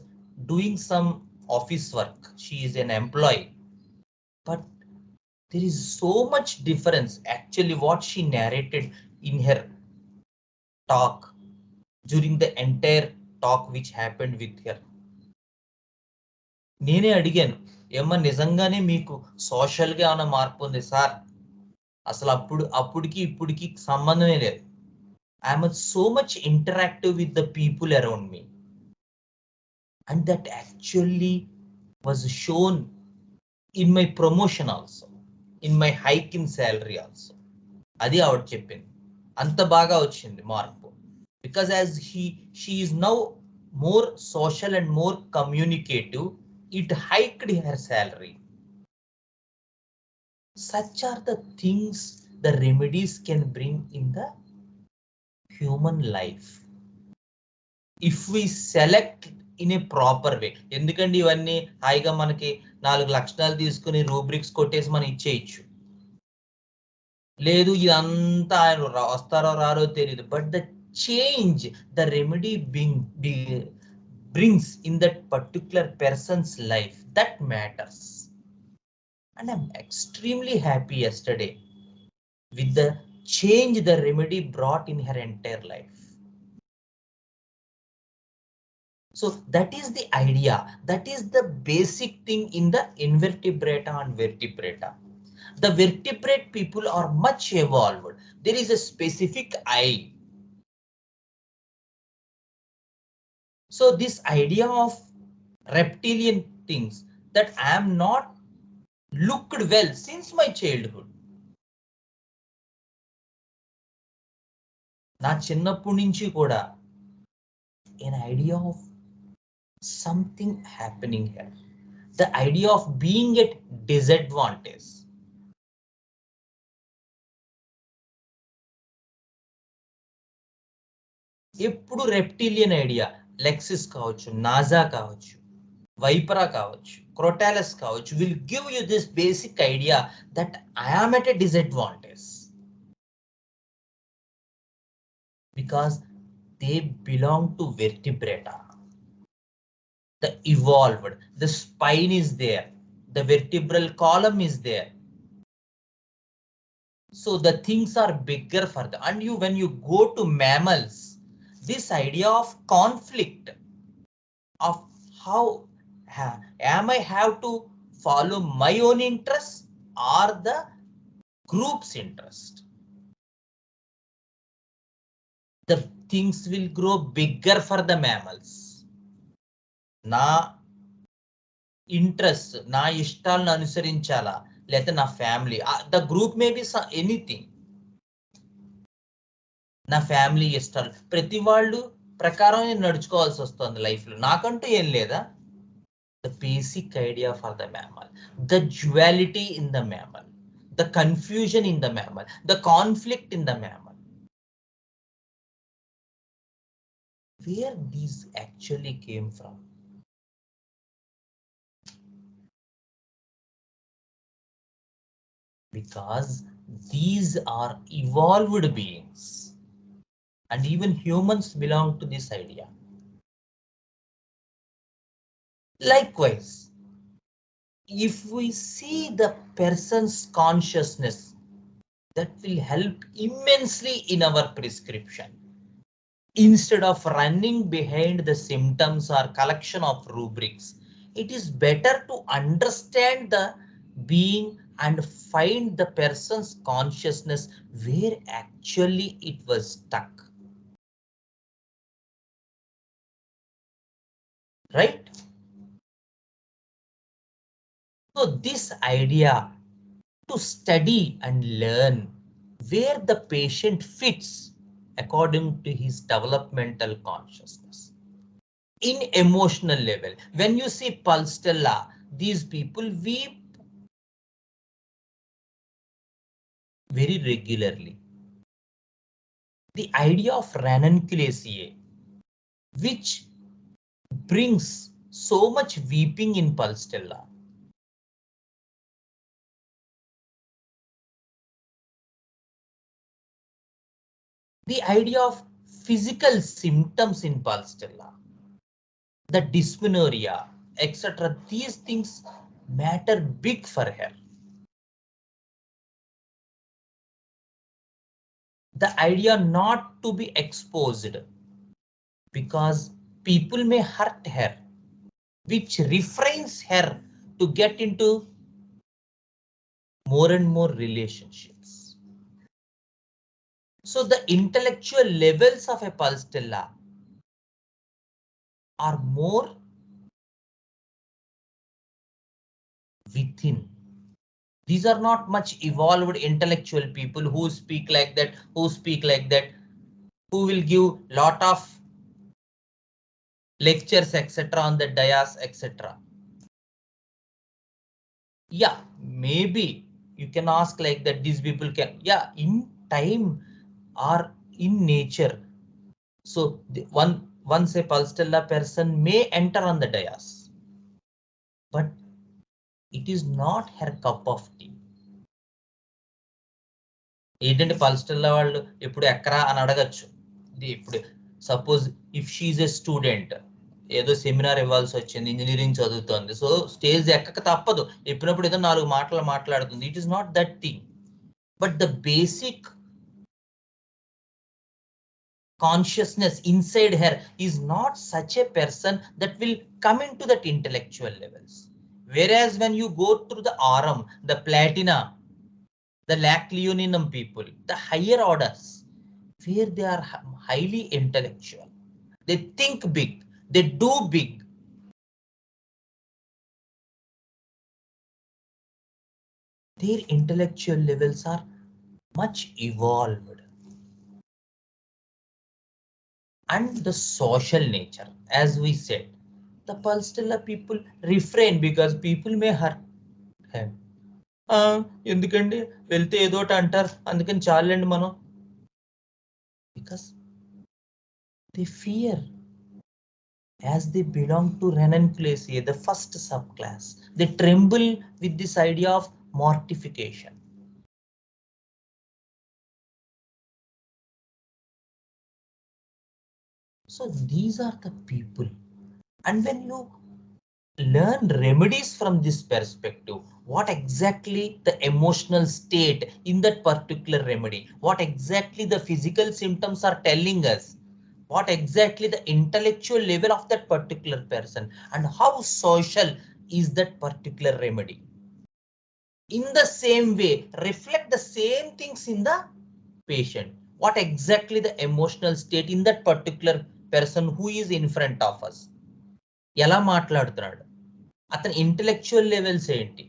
doing some office work. She is an employee. But there is so much difference. Actually, what she narrated in her talk during the entire talk which happened with her. నేనే అడిగాను, ఏమన్నా నిజంగానే మీకు social గా ఏమైనా మార్పు ఉంది sir? అసలు అప్పుడుకి ఇప్పుడుకి సంబంధమే లేదు. I'm so much interactive with the people around me and that actually was shown in my promotion also, in my hike in salary also. అది ఆవిడ చెప్పింది. అంత బాగా వచ్చింది మార్పు. Because as she is now more social and more communicative, it hiked her salary. Such are the things the remedies can bring in the human life if we select in a proper way. ఎందుకంటే ఇవన్నీ హాయిగా మనకి 4 లక్షణాలు తీసుకుని rubrics కొట్టేసి మనం ఇచ్చేయచ్చు. లేదు ఇదంతా ఆయన వస్తారో రారో తెలియదు. But the change the remedy brings in that particular person's life, that matters. And I'm extremely happy yesterday with the change the remedy brought in her entire life. So that is the idea, that is the basic thing in the invertebrata and vertebrata. The vertebrate people are much evolved. There is a specific eye. So this idea of reptilian things that I am not looked well since my childhood. నా చిన్నప్పటి నుంచి కూడా an idea of something happening here. The idea of being at disadvantage. ఎప్పుడు reptilian idea, lexis కావచ్చు, నాజా కావచ్చు, వైపరా కావచ్చు, క్రోటాలస్ కావచ్చు, will give you this basic idea that I am at a disadvantage because they belong to vertebrata. The evolved, the spine is there, the vertebral column is there. So the things are bigger for the, and you, when you go to mammals, this idea of conflict of how am I have to follow my own interest or the group's interest, the things will grow bigger for the mammals. నా interest, నా ఇష్టాలను అనుసరించాలా లేకపోతే నా family, the group may be anything, నా family ఇష్టాలు ప్రతి వాళ్ళు ప్రకారం నేను నడుచుకోవాల్సి వస్తుంది లైఫ్ లో, నాకంటూ ఏం లేదా. The basic idea for the mammal, the duality in the mammal, the confusion in the mammal, the conflict in the mammal, where these actually came from. Because these are evolved beings and even humans belong to this idea. Likewise, if we see the person's consciousness, that will help immensely in our prescription. Instead of running behind the symptoms or collection of rubrics, it is better to understand the being and find the person's consciousness where actually it was stuck. Right? So this idea to study and learn where the patient fits according to his developmental consciousness. In emotional level, when you see Pulstella, these people weep very regularly. The idea of ranunculaceae, which brings so much weeping in Pulstella. The idea of physical symptoms in Pulstella, the dysmenorrhea, etc. These things matter big for her. The idea not to be exposed because people may hurt her, which refrains her to get into more and more relationships. So the intellectual levels of a Pulstella are more within. These are not much evolved intellectual people who speak like that, who will give lot of lectures, etc. on the dais, etc. Yeah, maybe you can ask like that, these people can, yeah, in time or in nature. So once a Pulstella person may enter on the dais, but it is not her cup of tea. ఏంటంటే Pulstella వాళ్ళు ఎప్పుడు ఎక్కరా అని అడగచ్చు. ఇప్పుడు suppose if she's a student, ఏదో seminar ఇవ్వాల్సి వచ్చింది, engineering చదువుతోంది, సో స్టేజ్ ఎక్కక తప్పదు, ఎప్పుడప్పుడు ఏదో 4 మాటలు మాట్లాడుతుంది. It is not that thing, but the basic consciousness inside her is not such a person that will come into that intellectual levels. Whereas when you go through the aurum, the platina, the lac leoninum people, the higher orders, where they are highly intellectual, they think big, they do big. Their intellectual levels are much evolved. And the social nature, as we said, the Pulstella people refrain because people may hurt him. ఎందుకండి వెళ్తే ఏదోటి అంటారు, అందుకని చాలండి మనం, because they fear as they belong to Ranunculaceae, the first subclass. They tremble with this idea of mortification. So these are the people. And when you learn remedies from this perspective, what exactly the emotional state in that particular remedy, what exactly the physical symptoms are telling us, what exactly the intellectual level of that particular person, and how social is that particular remedy. In the same way, reflect the same things in the patient. What exactly the emotional state in that particular person who is in front of us. ఎలా మాట్లాడుతున్నాడు, అతని intellectual levels ఏంటి.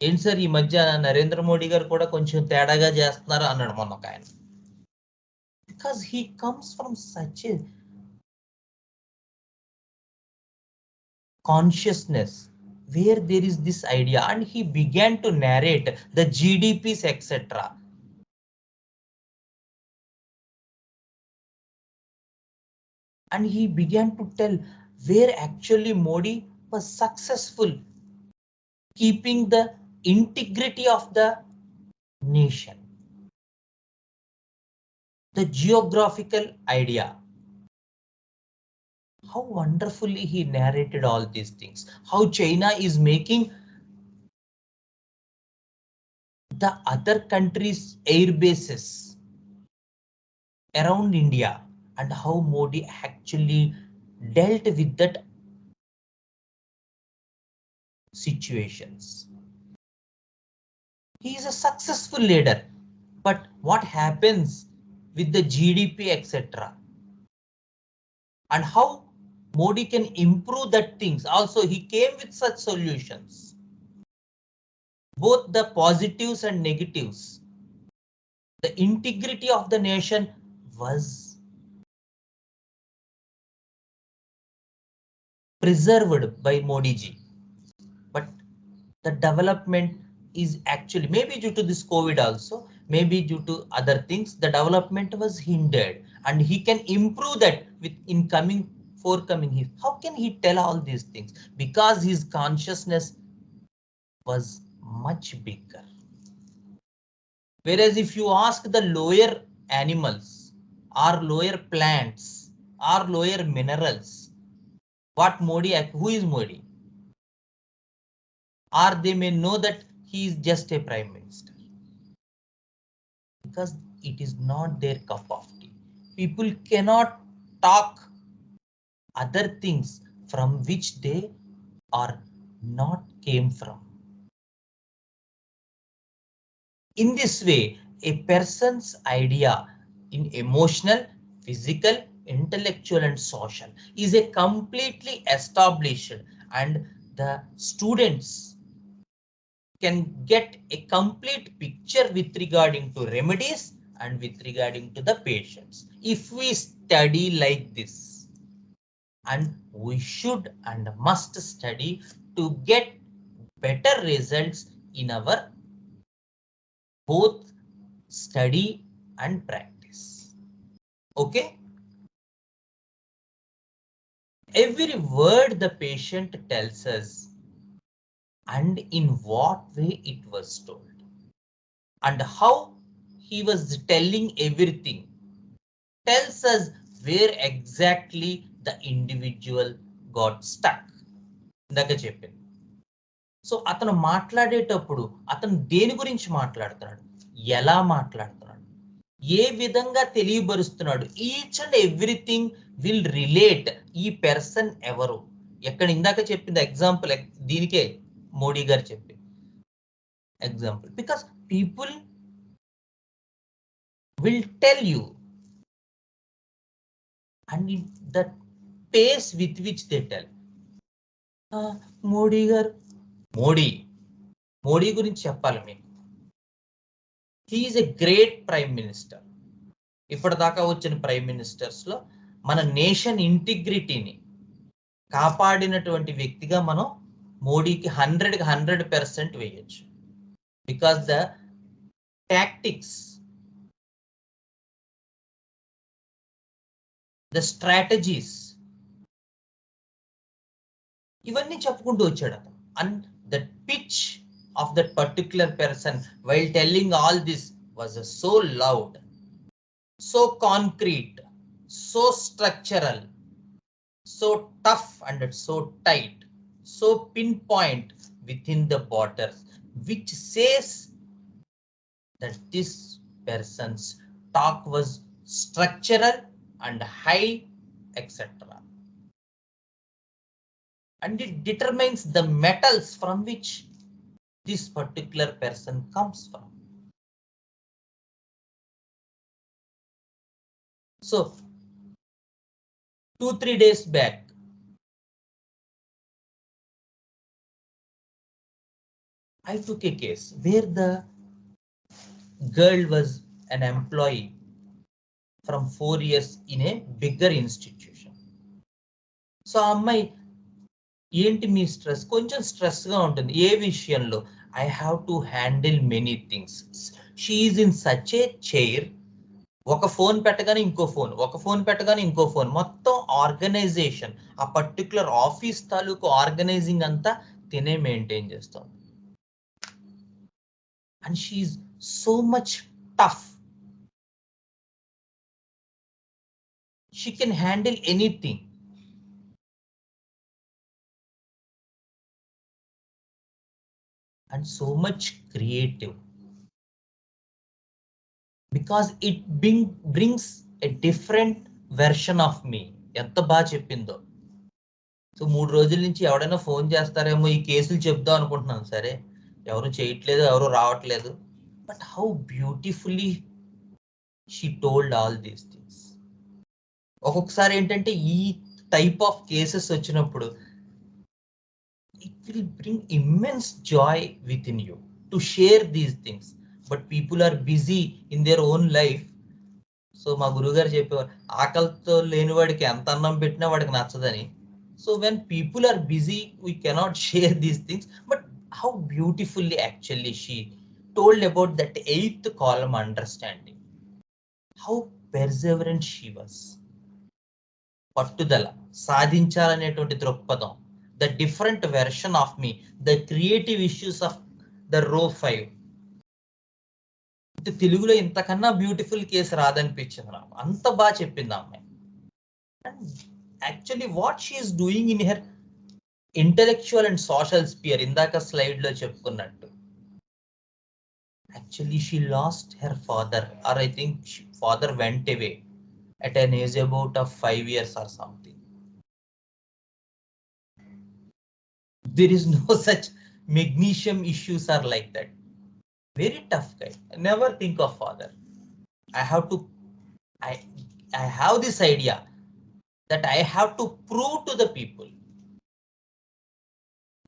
ఏంటి sir ఈ మధ్య నరేంద్ర మోడీ గారు కూడా కొంచెం తేడాగా చేస్తున్నారు అన్నాడు మొన్న ఒక ఆయన. Because he comes from such a consciousness where there is this idea, and he began to narrate the GDPs etc. And he began to tell where actually Modi was successful keeping the integrity of the nation. The geographical idea. How wonderfully he narrated all these things. How China is making the other countries' air bases around India, and how Modi actually dealt with that situations. He is a successful leader, but what happens with the GDP etc. and how Modi can improve that things. Also, he came with such solutions, both the positives and negatives. The integrity of the nation was preserved by Modi ji. But the development is actually, maybe due to this COVID also, maybe due to other things, the development was hindered, and he can improve that with incoming, forthcoming. How can he tell all these things? Because his consciousness was much bigger. Whereas if you ask the lower animals or lower plants or lower minerals, what Modi, who is Modi? Or they may know that he is just a prime minister. Because it is not their cup of tea. People cannot talk other things from which they are not came from. In this way, a person's idea in emotional, physical, intellectual, and social is a completely established, and the students can get a complete picture with regarding to remedies and with regarding to the patients. If we study like this, and we should and must study to get better results in our both study and practice. Okay? Every word the patient tells us and in what way it was told, and how he was telling everything tells us where exactly the individual got stuck. ఇందాక చెప్పింది. So అతను మాట్లాడేటప్పుడు అతను దేని గురించి మాట్లాడుతున్నాడు, ఎలా మాట్లాడుతున్నాడు, ఏ విధంగా తెలియబరుస్తున్నాడు, each and everything will relate. ఈ పర్సన్ ఎవరు, ఎక్కడ ఇందాక చెప్పింది ఎగ్జాంపుల్, దీనికే మోడీ గారు చెప్పింది example. Because people will tell you, and the pace with which they tell. Modi garu, Modi గురించి చెప్పాలి మీకు. He is a great prime minister. ఇప్పటిదాకా వచ్చిన ప్రైమ్ మినిస్టర్స్ లో మన నేషన్ ఇంటిగ్రిటీని కాపాడినటువంటి వ్యక్తిగా మనం మోడీకి 100% వేయచ్చు. Because the tactics, the strategies, ఇవన్నీ చెప్పుకుంటూ వచ్చాడు అతను. And the pitch of that particular person while telling all this was so loud, so concrete, so structural, so tough and so tight, so pinpoint within the borders, which says that this person's talk was structural and high, etc. And it determines the metals from which this particular person comes from. So 2-3 days back, I took a case where the girl was an employee from 4 years in a bigger institution. So అమ్మాయి ఏంటి మీ stress, కొంచెం stress గా ఉంటుంది ఏ విషయంలో, I have to handle many things. She is in such a chair, ఒక phone పెట్టగానే ఇంకో phone, ఒక ఫోన్ పెట్టగానే ఇంకో ఫోన్, మొత్తం ఆర్గనైజేషన్, ఆ పర్టికులర్ ఆఫీస్ తాలూకు ఆర్గనైజింగ్ అంతా తినే మెయింటైన్ చేస్తాం. And she is so much tough. She can handle anything. And so much creative, because it brings a different version of me. ఎంత బాగా చెప్పిందో. సో 3 రోజుల నుంచి ఎవడైనా ఫోన్ చేస్తారేమో ఈ కేసులు చెప్దాం అనుకుంటున్నాను. సరే, ఎవరు చేయట్లేదు, ఎవరు రావట్లేదు, but how beautifully she told all these things. ఒక్కొక్కసారి ఏంటంటే ఈ టైప్ ఆఫ్ కేసెస్ వచ్చినప్పుడు it will bring immense joy within you to share these things, but people are busy in their own life. So మా గురుగారు చెప్పేవారు, ఆకలితో లేనివాడికి ఎంత అన్నం పెట్టినా వాడికి నచ్చదని. So when people are busy we cannot share these things, but how beautifully actually she told about that 8th column understanding, how perseverant she was. పట్టుదల, సాధించాలనేటువంటి దృక్పథం, the different version of me, the creative issues of the row 5. తెలుగులో ఇంతకన్నా beautiful case రాదనిపించింది నాకు, అంత బాగా చెప్పింది అమ్మాయి. And actually what she is doing in her intellectual and social sphere, ఇందాక స్లైడ్ లో చెప్పుకున్నట్టు, actually she lost her father, or I think father went away at an age about of 5 years or something. There is no such magnesium issues are like that. Very tough guy. I never think of father. I have this idea that I have to prove to the people.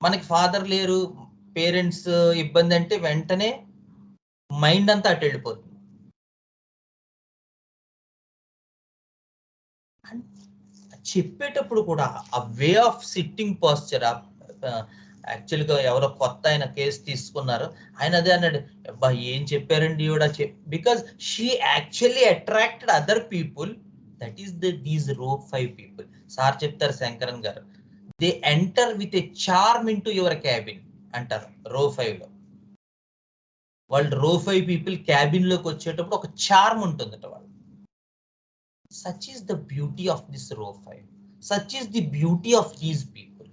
మనకి father లేరు, parents ఇబ్బంది అంటే వెంటనే mind అంతా అటు వెళ్ళిపోతుంది. చెప్పేటప్పుడు కూడా ఆ వే ఆఫ్ సిట్టింగ్ పోస్చర్, యాక్చువల్గా ఎవరో కొత్త ఆయన కేసు తీసుకున్నారు, ఆయన అదే అన్నాడు, అబ్బా ఏం చెప్పారండి ఈవిడ, because she actually attracted other people, that is these రో 5 పీపుల్. సార్ చెప్తారు శంకరన్ గారు, they enter with a charm in to your cabin అంటారు రో 5 లో. వాళ్ళు రో 5 పీపుల్ క్యాబిన్ లోకి వచ్చేటప్పుడు ఒక చార్మ్ ఉంటుందట వాళ్ళు. Such is the beauty of this row 5. Such is the beauty of these people.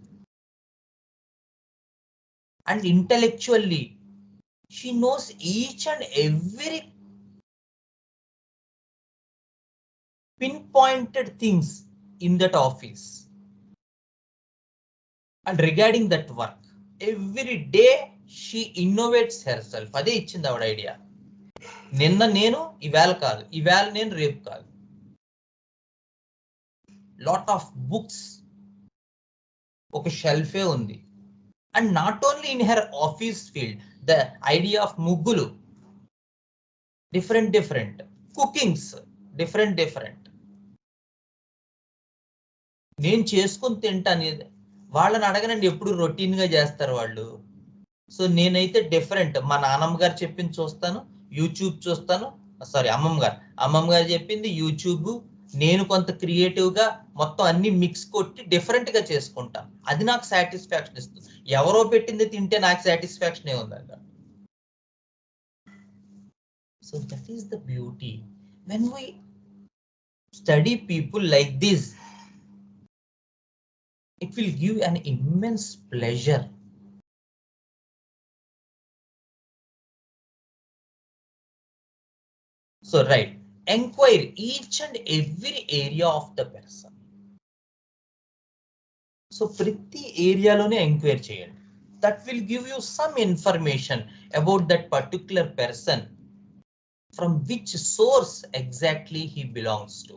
And intellectually, she knows each and every pinpointed things in that office. And regarding that work, every day she innovates herself. అదే ఇచ్చింది ఆవిడ idea. నిన్న నేను, ఇవాళ కాదు, ఇవాళ నేను, రేపు కాదు. Lot of books, ఒక షెల్ఫే ఉంది. And not only in her office field, the idea of ముగ్గులు, డిఫరెంట్ కుకింగ్స్, డిఫరెంట్. నేను చేసుకుని తింటాను, వాళ్ళని అడగనండి, ఎప్పుడు రొటీన్ గా చేస్తారు వాళ్ళు. సో నేనైతే డిఫరెంట్, మా నాన్నమ్మ గారు చెప్పింది చూస్తాను, యూట్యూబ్ చూస్తాను, సారీ అమ్మమ్మ గారు చెప్పింది యూట్యూబ్, నేను కొంత క్రియేటివ్ గా మొత్తం అన్ని మిక్స్ కొట్టి డిఫరెంట్ గా చేసుకుంటాను, అది నాకు సాటిస్ఫాక్షన్ ఇస్తుంది. ఎవరో పెట్టింది తింటే నాకు సాటిస్ఫాక్షన్ ఏ ఉందంట. So that is the beauty. When we study people like this, it will give an immense pleasure. So right, enquire each and every area of the person. So ప్రతి ఏరియాలోనే ఎంక్వైర్ చేయండి. That will give you some information about that particular person, from which source exactly he belongs to.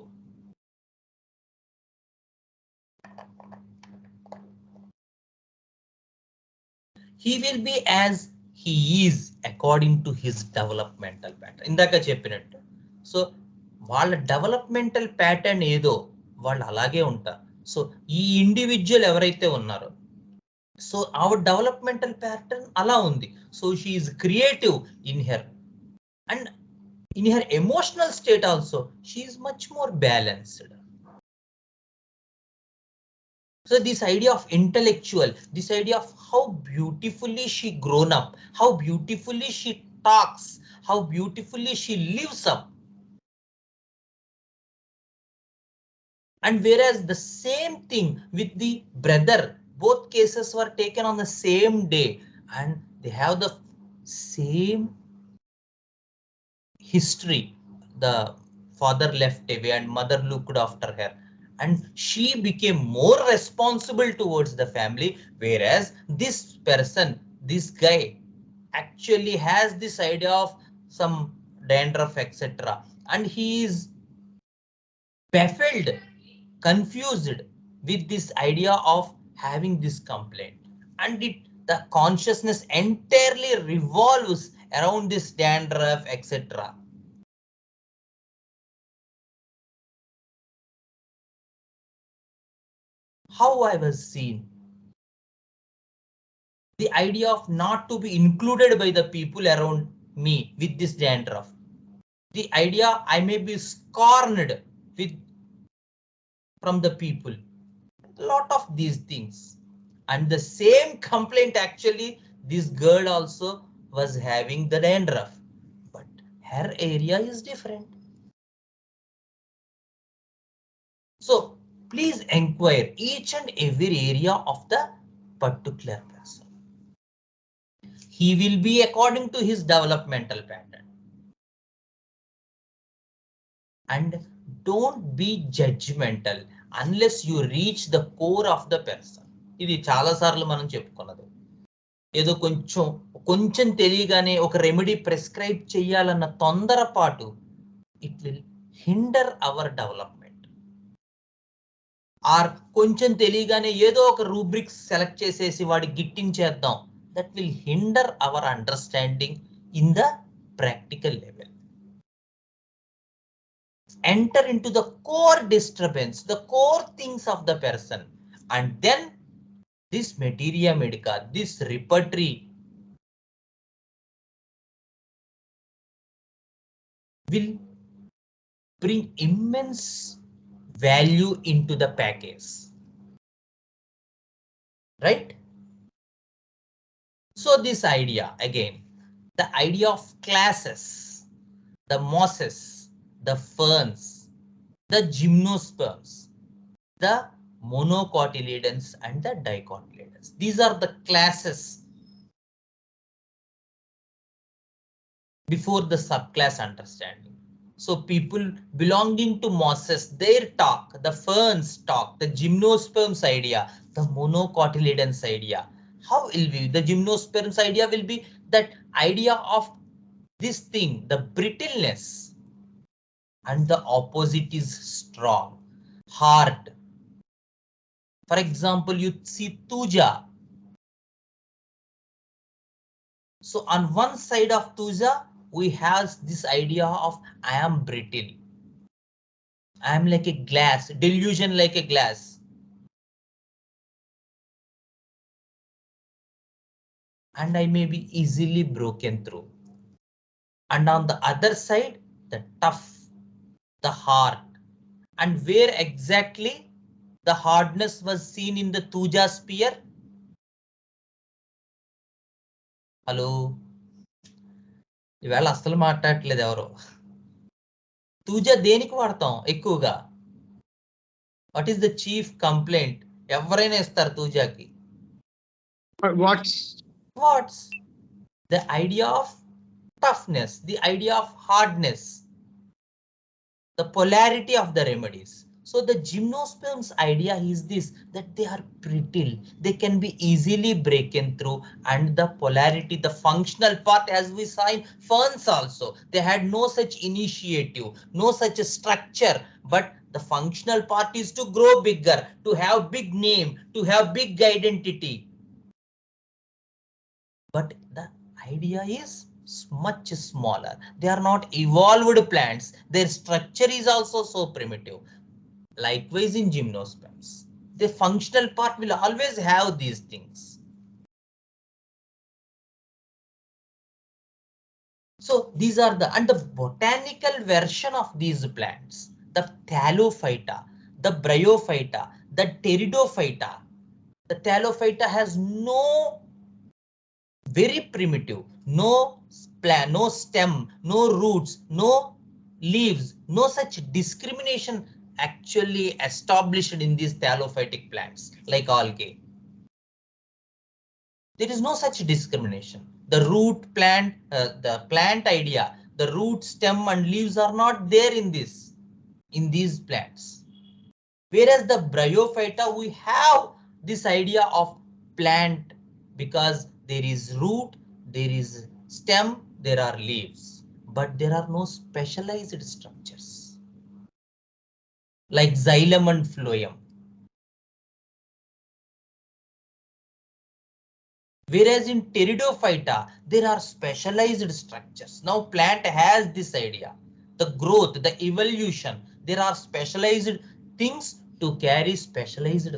He will be as he is according to his developmental pattern. ఇందాక చెప్పినట్టు, so వాళ్ళ developmental pattern ఏదో వాళ్ళు అలాగే ఉంటారు. So ఈ individual ఎవరైతే ఉన్నారో, సో అవర్ డెవలప్మెంటల్ ప్యాటర్న్ అలా ఉంది. So she is creative in her, and in her emotional state also she is much more balanced. So this idea of intellectual, this idea of how beautifully she grown up, how beautifully she talks, how beautifully she lives up. And whereas the same thing with the brother, both cases were taken on the same day and they have the same history. The father left away and mother looked after her, and she became more responsible towards the family, whereas this person, this guy, actually has this idea of some dandruff, etc., and he is baffled, confused with this idea of having this complaint, and the consciousness entirely revolves around this dandruff, etc. How I was seen, the idea of not to be included by the people around me with this dandruff, the idea I may be scorned with from the people, a lot of these things. And the same complaint, actually this girl also was having the dandruff, but her area is different. So please inquire each and every area of the particular person. He will be according to his developmental pattern. And don't be judgmental unless you reach the core of the person. ఇది చాలా సార్లు మనం చెప్పుకున్నది. ఏదో కొంచెం తెలియగానే ఒక remedy prescribe చేయాలన్న తొందరపాటు, it will hinder our development. Or కొంచెం తెలియగానే ఏదో ఒక రూబ్రిక్స్ సెలెక్ట్ చేసేసి వాడి గిట్టించేద్దాం, that will hinder our understanding in the practical level. Enter into the core disturbance, the core things of the person, and then this materia medica, this repertory will bring immense value into the package, right? So this idea, again, the idea of classes, the mosses, the ferns, the gymnosperms, the monocotyledons and the dicotyledons. These are the classes before the subclass understanding. So people belonging to mosses, their talk, the ferns talk, the gymnosperms idea, the monocotyledons idea. How will be the gymnosperms idea will be that idea of this thing, the brittleness, and the opposite is strong, hard. For example, you see Tuja. So on one side of Tuja, we have this idea of I am brittle. I am like a glass, delusion like a glass. And I may be easily broken through. And on the other side, the tough, the hard, And where exactly the hardness was seen in the Tuja sphere? Hello. ఇవాళ అస్సలు మాట్లాడట్లేదు ఎవరు. Thuja దేనికి వాడతాం ఎక్కువగా? What is the chief complaint? ఎవరైనా ఇస్తారు తూజాకి. What's the idea of toughness, the idea of hardness, the polarity of the remedies. So the gymnosperms idea is this, that they are brittle, they can be easily broken through, and the polarity, the functional part, as we saw in ferns also, they had no such initiative, no such structure, but the functional part is to grow bigger, to have big name, to have big identity. But the idea is much smaller. They are not evolved plants. Their structure is also so primitive. Likewise in gymnosperms, the functional part will always have these things. So these are the, and the botanical version of these plants, the Thallophyta, the Bryophyta, the Pteridophyta. The Thallophyta has no, very primitive, no plant, no stem, no roots, no leaves, no such discrimination actually established in these thallophytic plants like algae. There is no such discrimination. The root plant, the plant idea, the root, stem and leaves are not there in this, in these plants. Whereas the Bryophyta, we have this idea of plant because there is root, there is stem, there are leaves, but there are no specialized structures like xylem and phloem. Whereas in Pteridophyta, there are specialized structures. Now plant has this idea, the growth, the evolution, there are specialized things to carry specialized